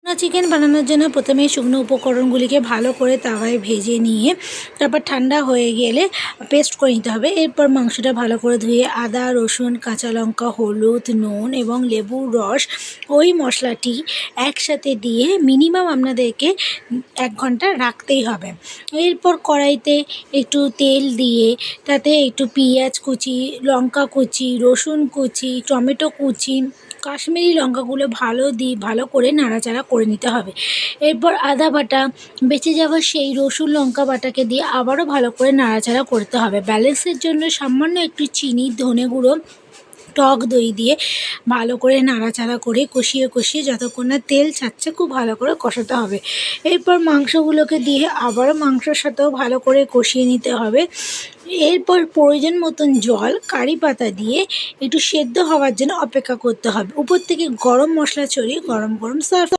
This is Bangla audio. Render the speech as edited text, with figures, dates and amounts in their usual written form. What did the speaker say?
চিকেন বানানোর জন্য প্রথমে শুকনো উপকরণগুলিকে ভালো করে তাওয়ায় ভেজে নিয়ে তারপর ঠান্ডা হয়ে গেলে পেস্ট করে নিতে হবে। এরপর মাংসটা ভালো করে ধুয়ে আদা, রসুন, কাঁচা লঙ্কা, হলুদ, নুন এবং লেবুর রস ওই মশলাটি একসাথে দিয়ে মিনিমাম আপনাদেরকে 1 ঘন্টা রাখতেই হবে। এরপর কড়াইতে একটু তেল দিয়ে তাতে একটু পেঁয়াজ কুচি, লঙ্কা কুচি, রসুন কুচি, টমেটো কুচি, কাশ্মীরি লঙ্কাগুলো ভালো করে নাড়াচাড়া করে নিতে হবে। এরপর আদা বাটা, বেঁচে যাওয়া সেই রসুন লঙ্কা বাটাকে দিয়ে আবারও ভালো করে নাড়াচাড়া করতে হবে। ব্যালেন্সের জন্য সামান্য একটু চিনি, ধনে গুঁড়ো, টক দই দিয়ে ভালো করে নাড়াচাড়া করে কষিয়ে যতক্ষণ না তেল ছাড়ছে খুব ভালো করে কষাতে হবে। এরপর মাংসগুলোকে দিয়ে আবারও মাংসর সাথেও ভালো করে কষিয়ে নিতে হবে। এরপর প্রয়োজন মতন জল, কারি পাতা দিয়ে একটু সেদ্ধ হওয়ার জন্য অপেক্ষা করতে হবে। উপর থেকে গরম মশলা ছড়িয়ে গরম সার্ভ